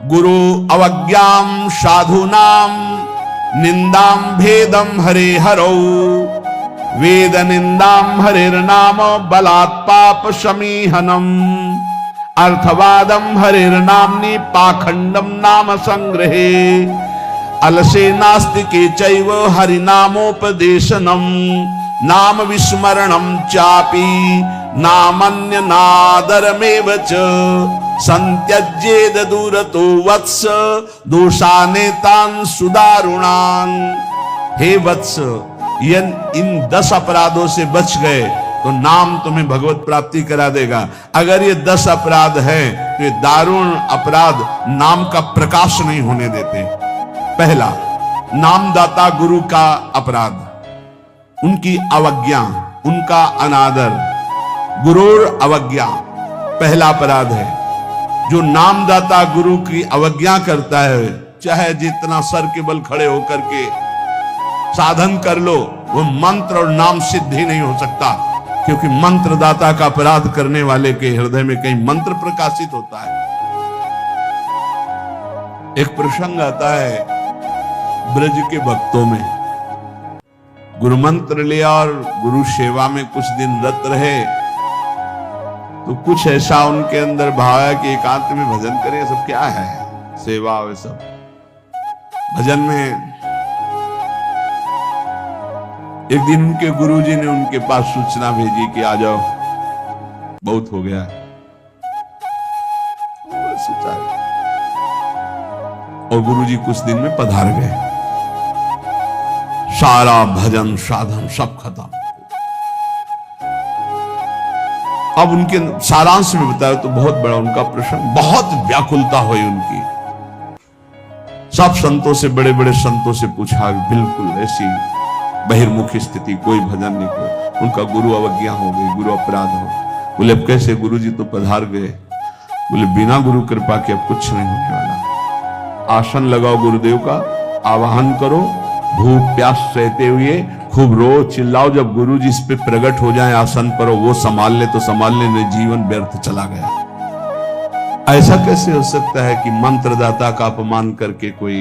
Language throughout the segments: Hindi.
गुरु अवज्ञाम साधूनाम निंदाम भेदम हरे हरौ वेद निंदाम हरिर्नाम बलात् पाप शमीहनम अर्थवादम हरिर्नाम्नि पाखंडम नाम संग्रहे अलसे नास्तिके चैव हरिनामोपदेशनम नाम विस्मरणम चापि नामन्य नादरमेव च संत्यज्येद दूरतो वत्स दोषानेतान सुदारुणान। हे वत्स, इन 10 अपराधों से बच गए तो नाम तुम्हें भगवत प्राप्ति करा देगा। अगर ये 10 अपराध है तो ये दारुण अपराध नाम का प्रकाश नहीं होने देते। पहला, नामदाता गुरु का अपराध, उनकी अवज्ञा, उनका अनादर। गुरुर अवज्ञा पहला अपराध है। जो नामदाता गुरु की अवज्ञा करता है, चाहे जितना सर के बल खड़े होकर के साधन कर लो, वो मंत्र और नाम सिद्ध ही नहीं हो सकता, क्योंकि मंत्रदाता का अपराध करने वाले के हृदय में कहीं मंत्र प्रकाशित होता है। एक प्रसंग आता है ब्रज के भक्तों में, गुरु मंत्र लिया और गुरु सेवा में कुछ दिन रत रहे, तो कुछ ऐसा उनके अंदर भाव है कि एकांत में भजन करें। सब क्या है, सेवा और सब भजन में। एक दिन उनके गुरुजी ने उनके पास सूचना भेजी कि आ जाओ, बहुत हो गया है। और गुरुजी कुछ दिन में पधार गए, सारा भजन साधन सब खत्म। अब उनके सारांश में बताया तो बहुत बड़ा उनका प्रसंग, बहुत व्याकुलता हुई उनकी। सब संतों से, बड़े बड़े संतों से पूछा, बिल्कुल ऐसी बहिर्मुखी स्थिति, कोई भजन नहीं, कोई। उनका गुरु अवज्ञा हो गई, गुरु अपराध हो। बोले अब कैसे? गुरुजी तो पधार गए। बोले बिना गुरु कृपा के अब कुछ नहीं होने वाला। आसन लगाओ गुरुदेव का, आवाहन करो, भूख प्यास सहते हुए खूब रो, चिल्लाओ। जब गुरु जी इस पे प्रकट हो जाए आसन पर, वो संभाल ले तो संभाल ले, नहीं जीवन व्यर्थ चला गया। ऐसा कैसे हो सकता है कि मंत्रदाता का अपमान करके कोई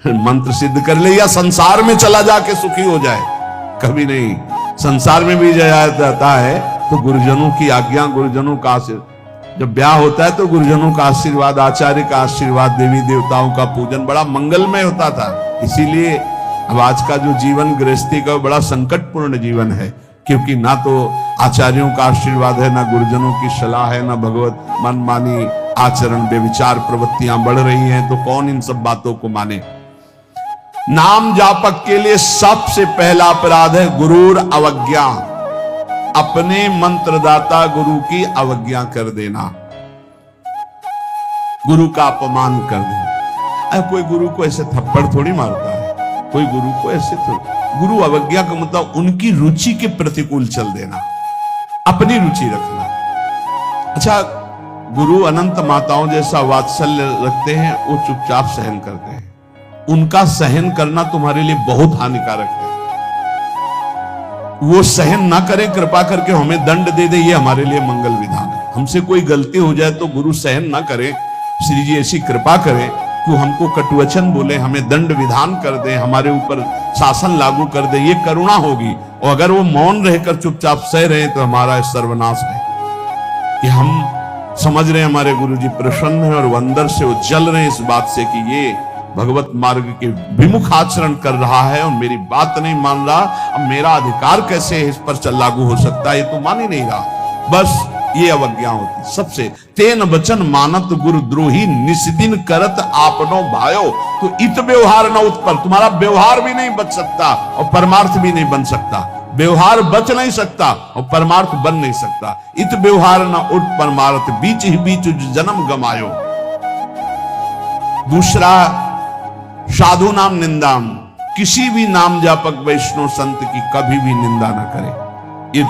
मंत्र सिद्ध कर ले या संसार में चला जाके सुखी हो जाए? कभी नहीं। संसार में भी जाया जाता है तो गुरुजनों की आज्ञा, गुरुजनों का आशीर्वाद। जब ब्याह होता है तो गुरुजनों का आशीर्वाद, आचार्य का आशीर्वाद, देवी देवताओं का पूजन बड़ा मंगलमय होता था। इसीलिए अब आज का जो जीवन गृहस्थी का बड़ा संकटपूर्ण जीवन है, क्योंकि ना तो आचार्यों का आशीर्वाद है, ना गुरुजनों की सलाह है, ना भगवत मनमानी आचरण, बेविचार प्रवृत्तियां बढ़ रही हैं, तो कौन इन सब बातों को माने। नाम जापक के लिए सबसे पहला अपराध है गुरुर अवज्ञा, अपने मंत्रदाता गुरु की अवज्ञा कर देना, गुरु का अपमान कर देना। कोई गुरु को ऐसे थप्पड़ थोड़ी मारता है, कोई गुरु को ऐसे थोड़ी। गुरु अवज्ञा का मतलब उनकी रुचि के प्रतिकूल चल देना, अपनी रुचि रखना। अच्छा, गुरु अनंत माताओं जैसा वात्सल्य रखते हैं, वो चुपचाप सहन करते हैं। उनका सहन करना तुम्हारे लिए बहुत हानिकारक है। वो सहन ना करें, कृपा करके हमें दंड दे दे, ये हमारे लिए मंगल विधान है। हमसे कोई गलती हो जाए तो गुरु सहन ना करें, श्री जी ऐसी कृपा करें कि हमको कटुवचन बोले, हमें दंड विधान कर दे, हमारे ऊपर शासन लागू कर दे, ये करुणा होगी। और अगर वो मौन रहकर चुपचाप सह रहे तो हमारा सर्वनाश है। कि हम समझ रहे हैं हमारे गुरु जी प्रसन्न है और वो अंदर से वो जल रहे हैं इस बात से कि ये भगवत मार्ग के विमुख आचरण कर रहा है और मेरी बात नहीं मान रहा, अब मेरा अधिकार कैसे इस पर लागू हो सकता है, ये तो मान ही नहीं रहा। बस ये अवज्ञा होती सबसे। तेन वचन मानत गुरु द्रोही निस्दिन करत आपनो भायो। तो इत व्यवहार न उत्पल, तुम्हारा व्यवहार भी नहीं बच सकता और परमार्थ भी नहीं बन सकता। व्यवहार बच नहीं सकता और परमार्थ बन नहीं सकता। इत व्यवहार न उठ परमार्थ, बीच ही बीच जन्म गमायो। दूसरा, साधु नाम निंदाम, किसी भी नाम जापक वैष्णव संत की कभी भी निंदा ना करे। ये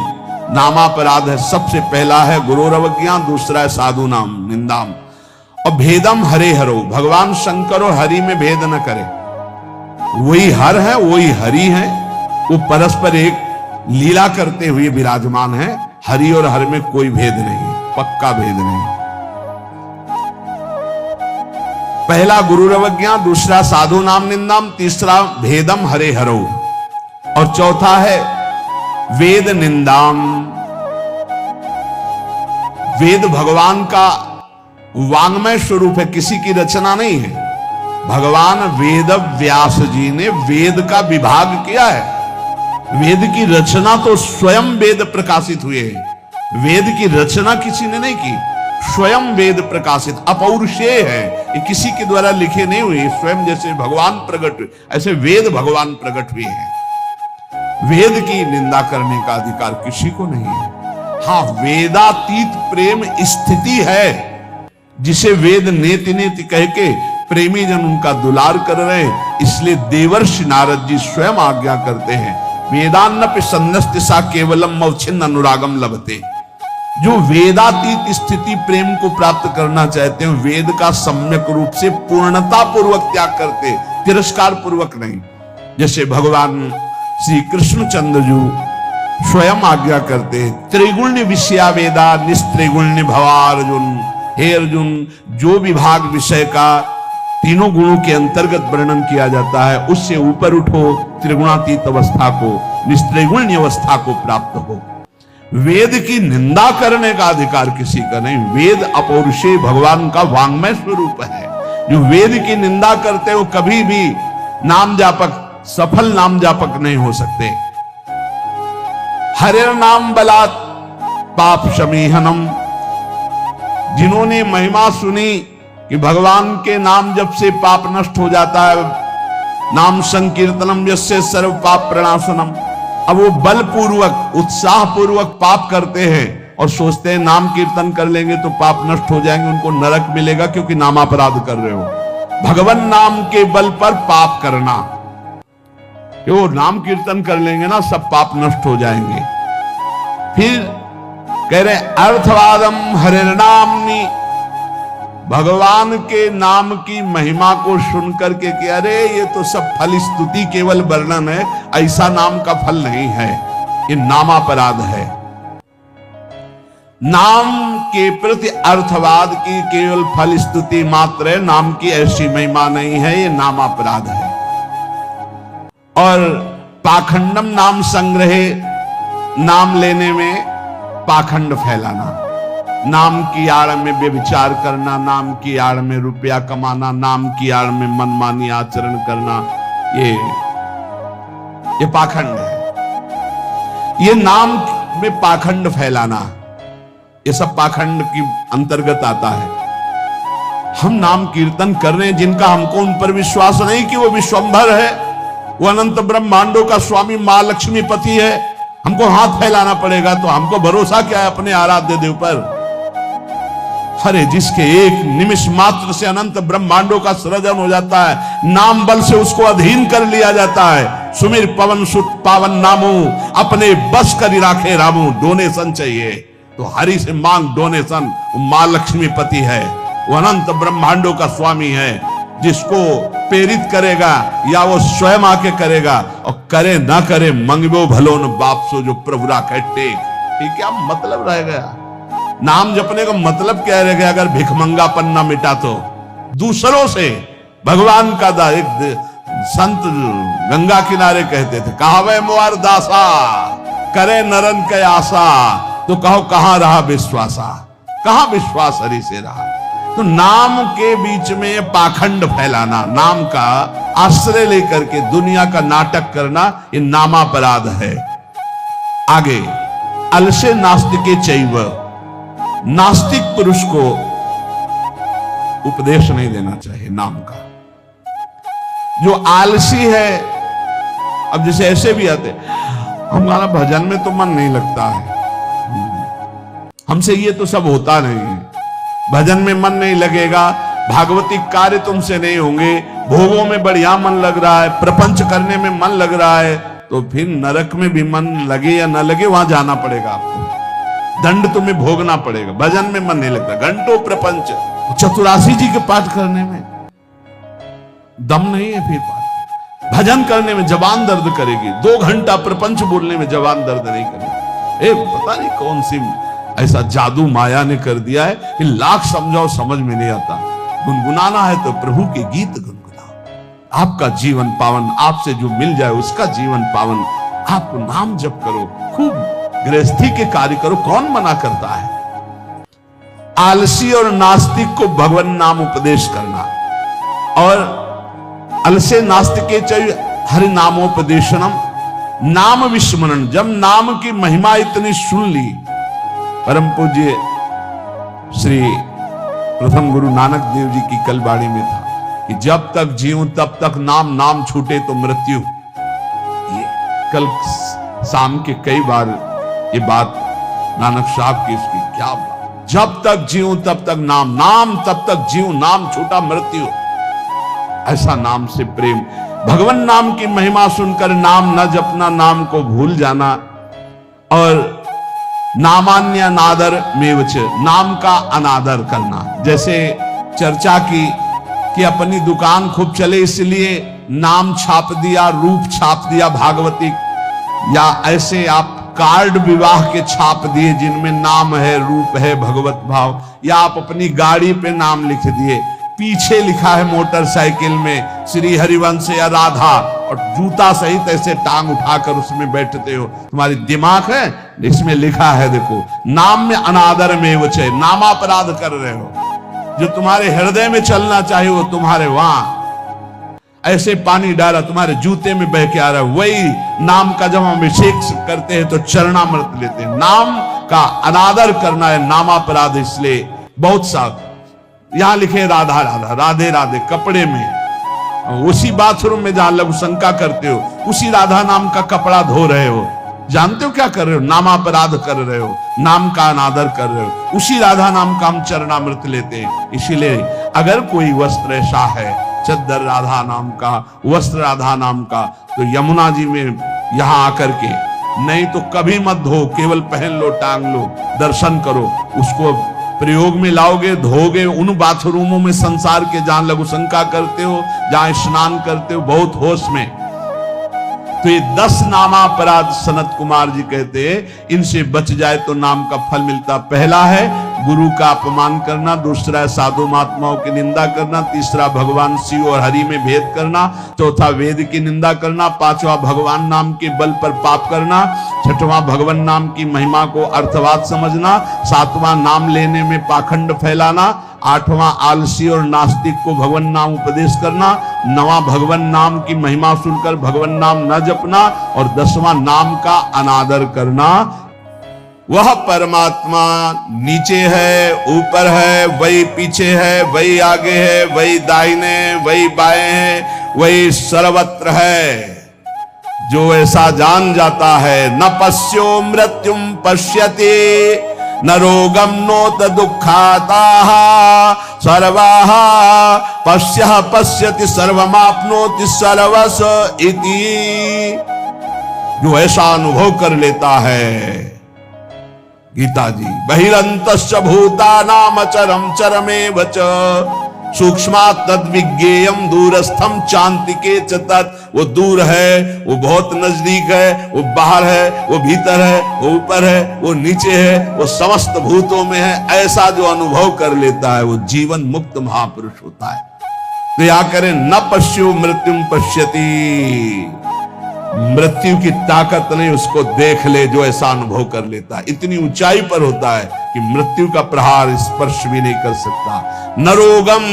नामापराध है। सबसे पहला है गुरुर अवज्ञा, दूसरा है साधु नाम निंदाम। और भेदम हरे हरो, भगवान शंकर और हरि में भेद न करे। वही हर है, वही हरि है, वो परस्पर एक लीला करते हुए विराजमान है। हरि और हर में कोई भेद नहीं, पक्का भेद नहीं। पहला गुरुरवज्ञा, दूसरा साधु नाम निंदाम, तीसरा भेदम हरे हरो, और चौथा है वेद निंदाम। वेद भगवान का वांग्मय स्वरूप है, किसी की रचना नहीं है। भगवान वेद व्यास जी ने वेद का विभाग किया है। वेद की रचना तो स्वयं वेद प्रकाशित हुए हैं। वेद की रचना किसी ने नहीं की, स्वयं वेद प्रकाशित अपौरुषेय है। ये किसी के द्वारा लिखे नहीं हुए, स्वयं जैसे भगवान प्रकट हुए ऐसे वेद भगवान प्रकट हुए हैं। वेद की निंदा करने का अधिकार किसी को नहीं है। हाँ, वेदातीत प्रेम स्थिति है, जिसे वेद नेति नेति कह के प्रेमी जन उनका दुलार कर रहे हैं। इसलिए देवर्षि नारद जी स्वयं आज्ञा करते हैं, वेदान्नपि सन्नस्तिसा केवलम अवच्छिन्न अनुरागम लभते। जो वेदातीत स्थिति प्रेम को प्राप्त करना चाहते हैं, वेद का सम्यक रूप से पूर्णता पूर्वक त्याग करते, तिरस्कार पूर्वक नहीं। जैसे भगवान श्री कृष्णचंद्र जी स्वयं आज्ञा करते हैं, त्रिगुण्य विषया वेदा निस्त्रिगुण्य भवा अर्जुन। हे अर्जुन, जो विभाग विषय का तीनों गुणों के अंतर्गत वर्णन किया जाता है, उससे ऊपर उठो, त्रिगुणातीत अवस्था को, निस्त्रिगुण्य अवस्था को प्राप्त हो। वेद की निंदा करने का अधिकार किसी का नहीं। वेद अपौरुषेय भगवान का वांग्मय स्वरूप है। जो वेद की निंदा करते हो कभी भी नाम जापक, सफल नाम जापक नहीं हो सकते। हरे नाम बलात् पाप शमीहनम। जिन्होंने महिमा सुनी कि भगवान के नाम जप से पाप नष्ट हो जाता है, नाम संकीर्तनम यस्य सर्व पाप प्रणाशनम। अब वो बलपूर्वक उत्साह पूर्वक पाप करते हैं और सोचते हैं नाम कीर्तन कर लेंगे तो पाप नष्ट हो जाएंगे, उनको नरक मिलेगा क्योंकि नामापराध कर रहे हो। भगवान नाम के बल पर पाप करना, कि वो नाम कीर्तन कर लेंगे ना सब पाप नष्ट हो जाएंगे। फिर कह रहे अर्थवादम हरिर्नामनि, भगवान के नाम की महिमा को सुन करके कि अरे ये तो सब फल स्तुति केवल वर्णन है, ऐसा नाम का फल नहीं है, ये नामापराध है। नाम के प्रति अर्थवाद की केवल फल स्तुति मात्र है, नाम की ऐसी महिमा नहीं है, ये नामापराध है। और पाखंडम नाम संग्रहे, नाम लेने में पाखंड फैलाना, नाम की आड़ में व्यभिचार करना, नाम की आड़ में रुपया कमाना, नाम की आड़ में मनमानी आचरण करना, ये पाखंड है। ये नाम में पाखंड फैलाना, ये सब पाखंड की अंतर्गत आता है। हम नाम कीर्तन कर रहे हैं, जिनका हमको उन पर विश्वास नहीं कि वो विश्वंभर है, वो अनंत ब्रह्मांडों का स्वामी मां लक्ष्मी पति है, हमको हाथ फैलाना पड़ेगा। तो हमको भरोसा क्या है अपने आराध्य देव पर? अरे जिसके एक निमिष मात्र से अनंत ब्रह्मांडों का सृजन हो जाता है, नाम बल से उसको अधीन कर लिया जाता है। सुमिर पवन सुत पावन नामू, अपने बस कर राखे रामू। डोनेशन चाहिए तो हरि से मांग डोनेशन। वो मां लक्ष्मी पति है, वो अनंत ब्रह्मांडों का स्वामी है। जिसको प्रेरित करेगा या वो स्वयं आके करेगा, और करे ना करे मंगबो भलो न बाप सो जो प्रभु राखे टेक। ये क्या मतलब रह गया? नाम जपने का मतलब क्या रह गया? अगर भिखमंगापन ना मिटा तो दूसरों से भगवान का एक संत गंगा किनारे कहते थे, कहावे मोर दासा करे नरन के आशा। तो कहो कहां रहा विश्वासा, कहां विश्वास हरि से रहा। तो नाम के बीच में पाखंड फैलाना, नाम का आश्रय लेकर के दुनिया का नाटक करना, ये नामापराध है। आगे अलसे नास्तिके चैव, नास्तिक पुरुष को उपदेश नहीं देना चाहिए नाम का। जो आलसी है, अब जैसे ऐसे भी आते, हमारा भजन में तो मन नहीं लगता है, हमसे ये तो सब होता नहीं है, भजन में मन नहीं लगेगा, भागवतिक कार्य तुमसे नहीं होंगे, भोगों में बढ़िया मन लग रहा है, प्रपंच करने में मन लग रहा है, तो फिर नरक में भी मन लगे या न लगे वहां जाना पड़ेगा आपको, दंड तुम्हें भोगना पड़ेगा। भजन में मन नहीं लगता, घंटों प्रपंच, चतुरासी जी के पाठ करने में दम नहीं है, फिर पाठ भजन करने में जबान दर्द करेगी, 2 घंटा प्रपंच बोलने में जबान दर्द नहीं करेगी। पता नहीं कौन सी ऐसा जादू माया ने कर दिया है कि लाख समझाओ समझ में नहीं आता। गुनगुनाना है तो प्रभु के गीत गुनगुनाओ। आपका जीवन पावन, आपसे जो मिल जाए उसका जीवन पावन। आप नाम जप करो, खूब गृहस्थी के कार्य करो, कौन मना करता है। आलसी और नास्तिक को भगवान नाम उपदेश करना, और अलसे नास्तिके च हरि नामोपदेशनम, नाम विस्मरण। जब नाम की महिमा इतनी सुन ली, परम पूज्य श्री प्रथम गुरु नानक देव जी की कल वाणी में था कि जब तक जीऊं तब तक नाम, नाम छूटे तो मृत्यु। ये कल शाम के कई बार ये बात नानक साहब की, उसकी क्या बात, जब तक जीऊं तब तक नाम, नाम तब तक जीऊं, नाम छूटा मृत्यु। ऐसा नाम से प्रेम, भगवान नाम की महिमा सुनकर नाम न जपना, नाम को भूल जाना, और नामान्य अनादर मेवच, नाम का अनादर करना। जैसे चर्चा की कि अपनी दुकान खूब चले इसलिए नाम छाप दिया, रूप छाप दिया भागवती, या ऐसे आप कार्ड विवाह के छाप दिए जिनमें नाम है, रूप है, भगवत भाव, या आप अपनी गाड़ी पे नाम लिख दिए, पीछे लिखा है मोटरसाइकिल में श्री हरिवंश या राधा, और जूता सहित ऐसे टांग उठाकर उसमें बैठते हो। तुम्हारी दिमाग है, इसमें लिखा है देखो, नाम में अनादर में वचे, नामापराध कर रहे हो। जो तुम्हारे हृदय में चलना चाहिए वो तुम्हारे वहां ऐसे पानी डाला तुम्हारे जूते में बह के आ रहा है। वही नाम का जब हम अभिषेक करते हैं तो चरणामृत लेते हैं। नाम का अनादर करना है नामापराध। इसलिए बहुत सा यहां लिखे राधा राधा, राधे राधे कपड़े में, उसी बाथरूम में जहां लघु शंका करते हो उसी राधा नाम का कपड़ा धो रहे हो। जानते हो क्या कर रहे हो? नामापराध कर रहे हो, नाम का अनादर कर रहे हो। उसी राधा नाम का हम चरणामृत लेते हैं। इसीलिए अगर कोई वस्त्र ऐसा है, चद्दर राधा नाम का, वस्त्र राधा नाम का, तो यमुना जी में यहां आकर के, नहीं तो कभी मत धो, केवल पहन लो, टांग लो, दर्शन करो, उसको प्रयोग में लाओगे, धोगे। उन बाथरूमों में संसार के जहां लघु शंका करते हो, जहां स्नान करते हो बहुत होश में, तो ये 10 नामापराध सनत कुमार जी कहते हैं, इनसे बच जाए तो नाम का फल मिलता। पहला है गुरु का अपमान करना, दूसरा है साधु महात्माओं की निंदा करना, तीसरा भगवान शिव और हरि में भेद करना, चौथा वेद की निंदा करना, पांचवा भगवान नाम के बल पर पाप करना, छठवां भगवान नाम की महिमा को अर्थवाद समझना, सातवां नाम लेने में पाखंड फैलाना, आठवां आलसी और नास्तिक को भगवान नाम उपदेश करना, नवां भगवान नाम की महिमा सुनकर भगवान नाम न जपना, और 10वां नाम का अनादर करना। वह परमात्मा नीचे है, ऊपर है, वही पीछे है, वही आगे है, वही दाहिने, वही बाएं है, वही सर्वत्र है। जो ऐसा जान जाता है, न पश्यो मृत्युम पश्यति, न रोगम नोत दुखाता, सर्वाः पश्यः पश्यति सर्वमाप्नोति सर्वस इति। जो ऐसा अनुभव कर लेता है, गीता जी, बहिरंतश्च भूतानाम चरम चरमेव च सूक्ष्मात् तद्विज्ञेयम् दूरस्थम चान्तिके च तत्। वो दूर है, वो बहुत नजदीक है, वो बाहर है, वो भीतर है, वो ऊपर है, वो नीचे है, वो समस्त भूतों में है। ऐसा जो अनुभव कर लेता है वो जीवन मुक्त महापुरुष होता है। तो या करें, न पश्यो मृत्युम पश्यति, मृत्यु की ताकत नहीं, उसको देख ले जो ऐसा अनुभव कर लेता है। इतनी ऊंचाई पर होता है कि मृत्यु का प्रहार स्पर्श भी नहीं कर सकता। न रोगम,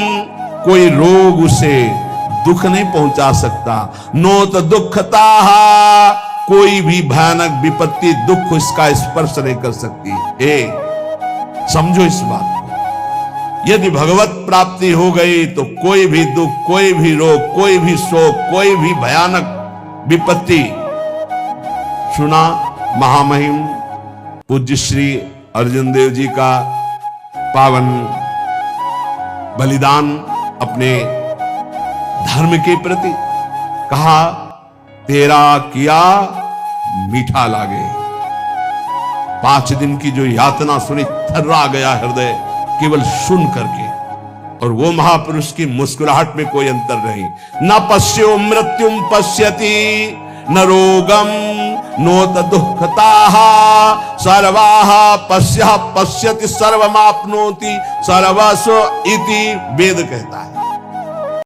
कोई रोग उसे दुख नहीं पहुंचा सकता। नोत दुखता, कोई भी भयानक विपत्ति दुख इसका स्पर्श नहीं कर सकती। समझो इस बात को। यदि भगवत प्राप्ति हो गई तो कोई भी दुख, कोई भी रोग, कोई भी शोक, कोई भी भयानक विपत्ति। सुना महामहिम पूज्य श्री अर्जुन देव जी का पावन बलिदान अपने धर्म के प्रति। कहा, तेरा किया मीठा लागे। 5 दिन की जो यातना सुनी, थर्रा गया हृदय केवल सुन करके। और वो महापुरुष की मुस्कुराहट में कोई अंतर नहीं। न पश्यो मृत्युम पश्यति, न रोगम नोत दुखता सर्वा पश्य पश्यति सर्वमाप्नोति सर्वस्व इति वेद कहता है।